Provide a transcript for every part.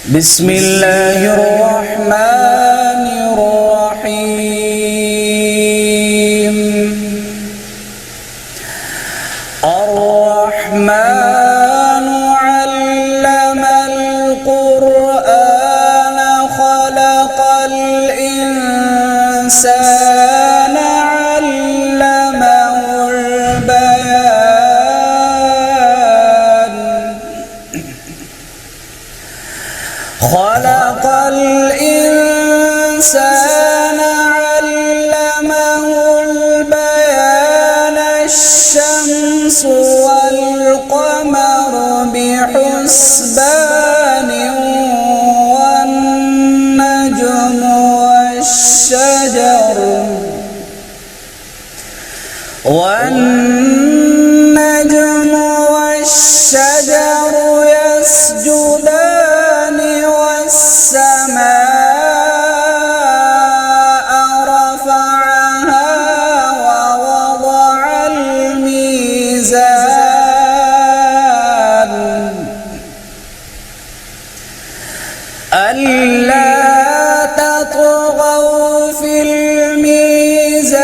بسم الله الرحمن الرحيم. الرحمن علم القرآن خلق الإنسان علمه البيان. خلق الإنسان علمه البيان. الشمس والقمر بحسبان والنجم والشجر يسجدان والسماء رفعها ووضع الميزان ألا تطغوا في الميزان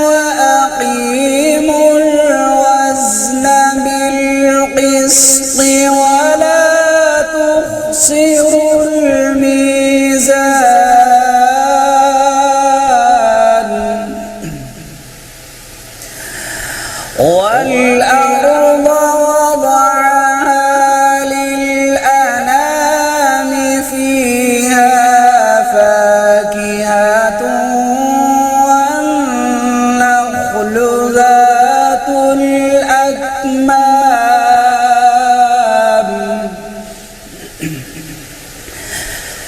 وأقيموا الوزن بالقسط ولا تخسروا الميزان. والأرض وضعها للأنام فيها فاكهة والنخل ذات الأكمام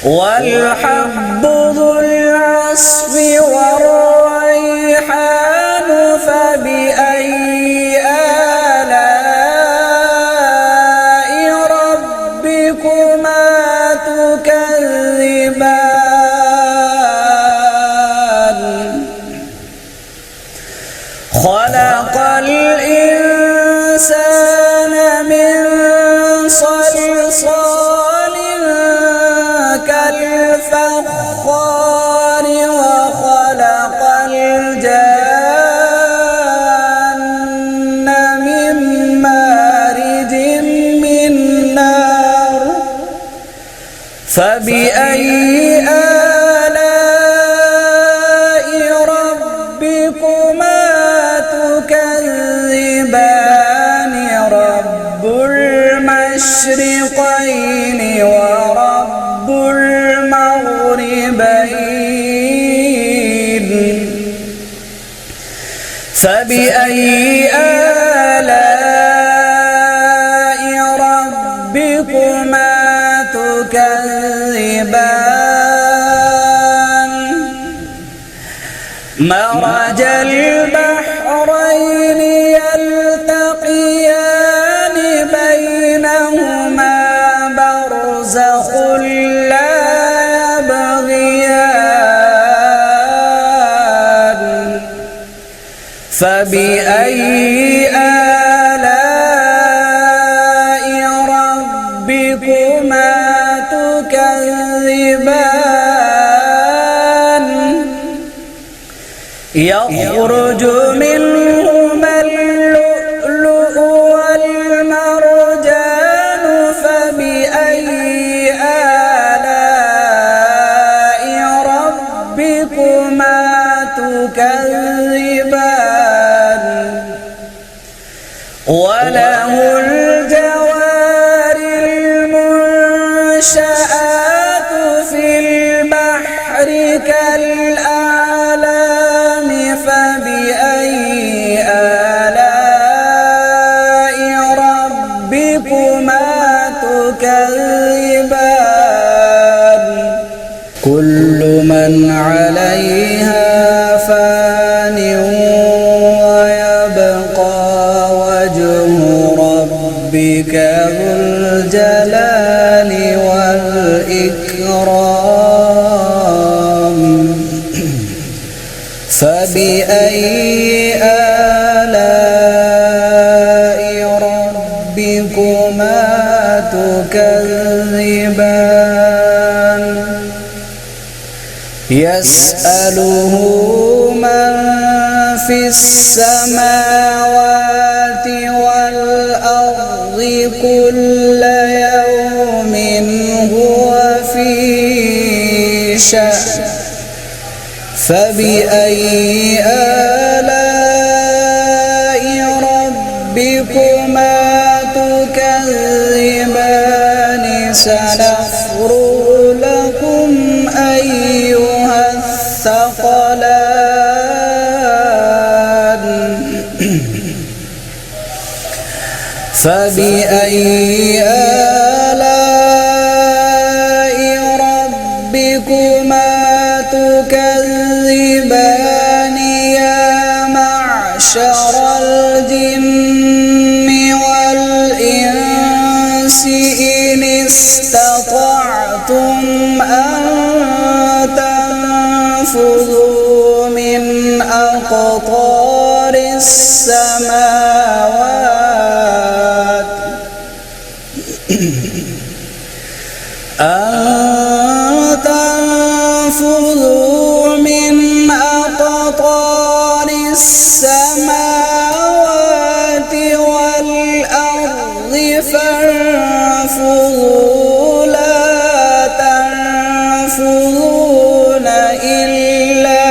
والحب ذو العصف والريحان. فبأي آلاء ربكما تكذبان. خلق الإنسان من صلصال كالفخار وخلق الجان من مارج من نار. فبأي آلاء ربكما تكذبان. رب المشرقين ورب المغربين. فبأي آلاء ربكما تكذبان. مرج البحرين يلتقيان بينهما برزخ لا يبغيان. فبأي آلاء ربكما تكذبان. يخرج منهما اللؤلؤ والمرجان. فبأي آلاء ربكما تكذبان. وله الجوار المنشآت في البحر كالأعلام. فبأي آلاء ربكما تكذبان. كل من عليها فان ويبقى وجه ربك ذو الجلال والإكرام. فبأي آلاء ربكما تكذبان. يسأله من في السماوات والأرض كل يوم هو في شأن فبأي آلاء ربكما تكذبان سنفرغ لكم أيها الثقلان فبأي آلاء ربكما تكذبان يا معشر الجن والإنس إن استطعتم أن تنفذوا من أقطار السماوات والأرض فانفذوا لا تنفذون إلا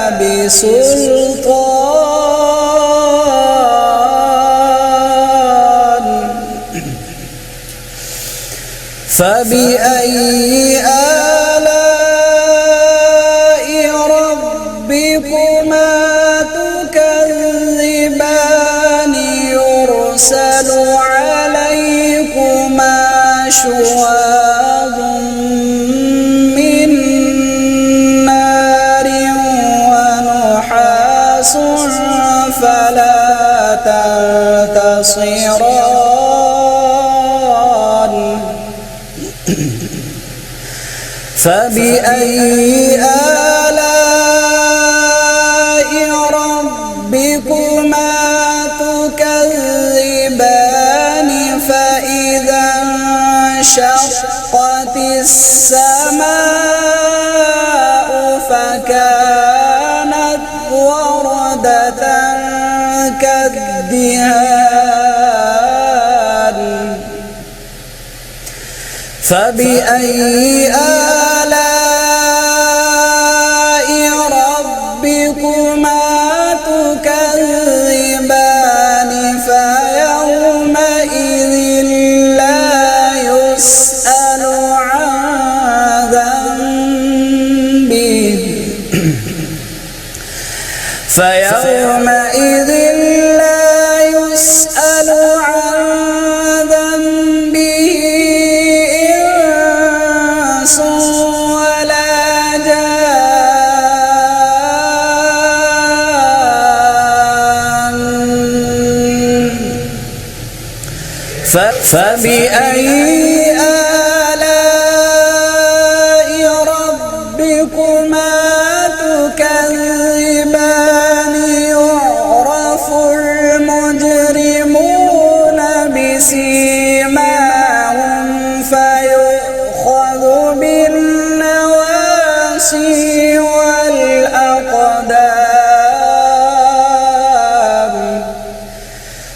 بسلطان فبأي آلاء ربكما تكذبان يرسل عليكما شواظ من نار ونحاس فلا تنتصران فبأي آلاء ربكما تكذبان فإذا انشقت السماء فكانت وردة كالدهان فبأي آلاء ربكما تكذبان فيومئذ لا يسأل عن ذنبه فيومئذ لا يسأل عن ذنبه إنس ولا جان فبأي آلاء ربكما تكذبان يعرف المجرمون بسيماهم فيؤخذ بالنواصي والأقدام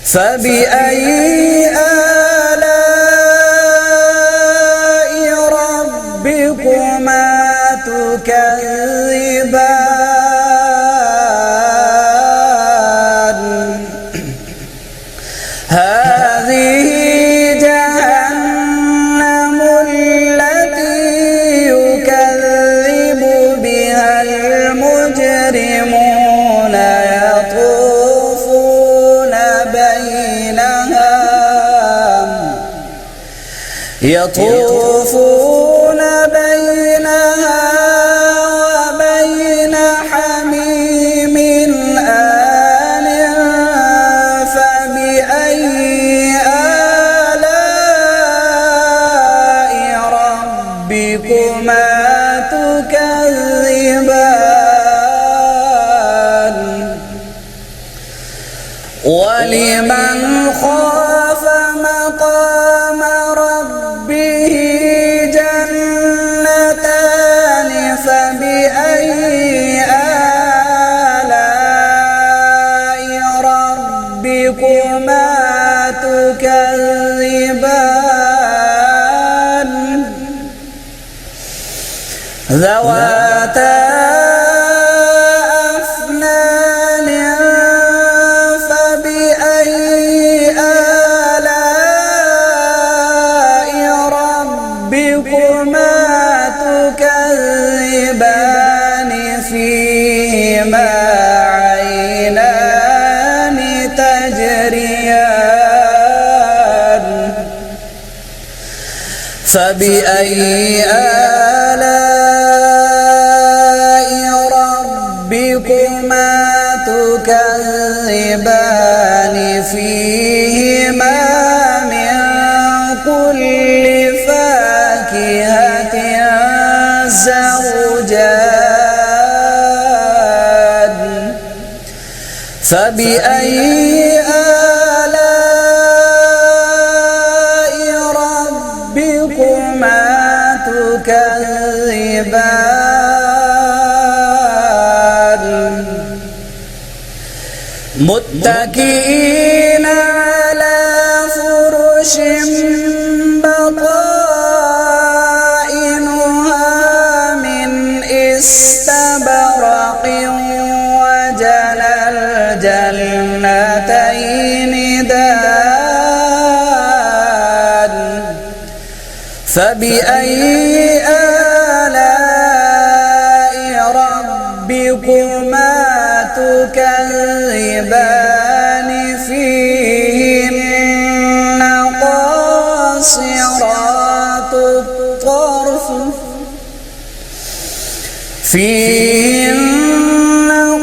فبأي آلاء ربكما تكذبان هذه جهنم التي يكذب بها المجرمون يطوفون بينها وبين حميم آن فبأي آلاء ربكما تكذبان ولمن خاف مقام ربه جنتان فبأي ذواتا أفنان فبأي آلاء ربكما تكذبان فيهما عينان تجريان فبأي آلاء ربكما تكذبان فيهما من كل فاكهة زوجان فبأي آلاء ربكما تكذبان متكئين على فرش بطائنها من استبرق وجنى الجنتين دان فبأي آلاء ربكما تكذبان فيهن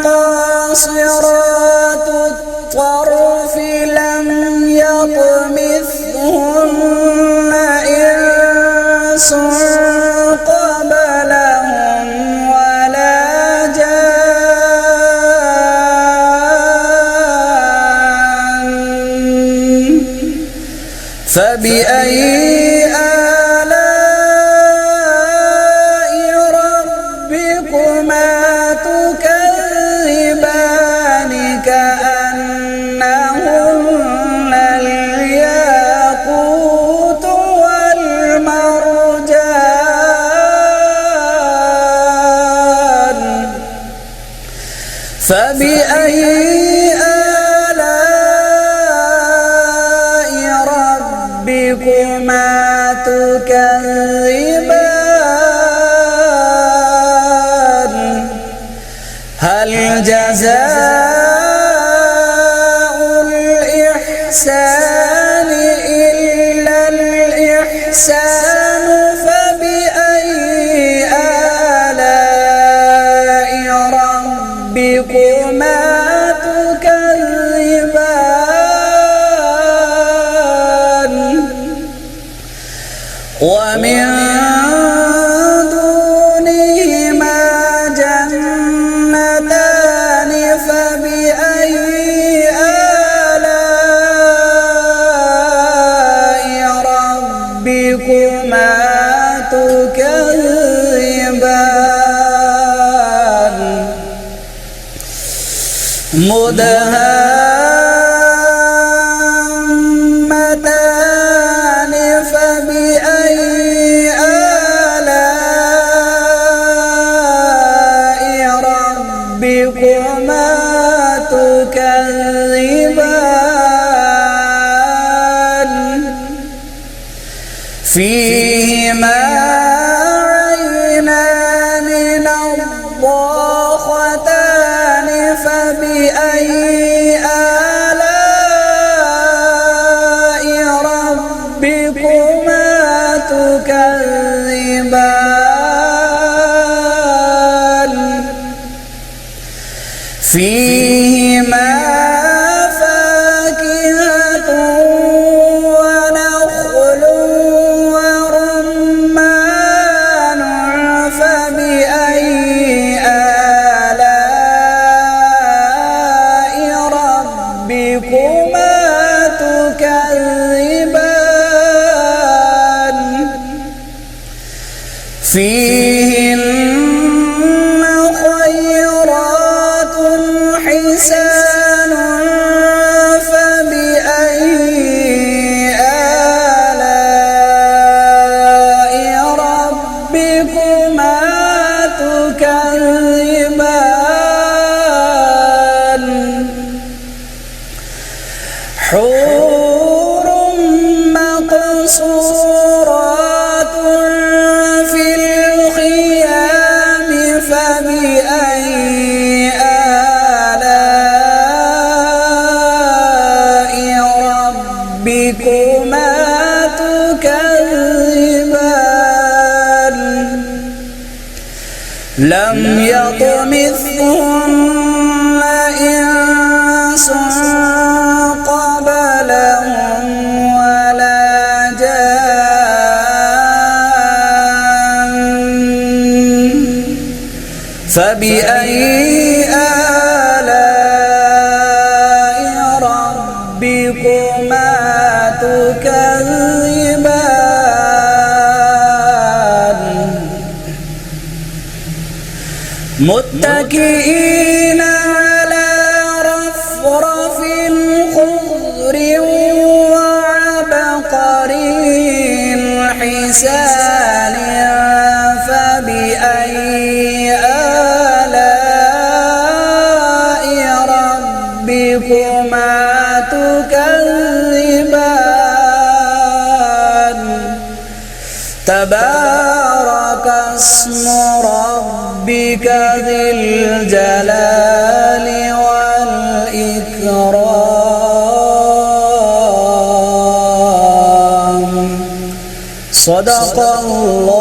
قاصرات الطرف لم يطمثهن إنس قبلهم ولا جان فبأي آلاء ربكما تكذبان كأنهن الياقوت والمرجان فبأي آلاء ربكما تكذبان هل جزاء الإحسان إلا الإحسان فبأي آلاء ربكما تكذبان ومن دونهما جنتان فبأي آلاء ربكما تكذبان مدهامتان فبأي آلاء ربكما تكذبان فيهما عينان نضاختان فبأي آلاء ربكما تكذبان فيهما فاكهة ونخل ورمان فبأي آلاء ربكما تكذبان فيهن خيرات حسان فبأي آلاء ربكما لم يطمثهن إنس قبلهم ولا جان فبأي آلاء ربكما تكذبان متكئين على رفرف خضر وعبقري حسان فبأي آلاء ربكما تكذبان تبارك اسم ربك ذي الجلال والإكرام صدق الله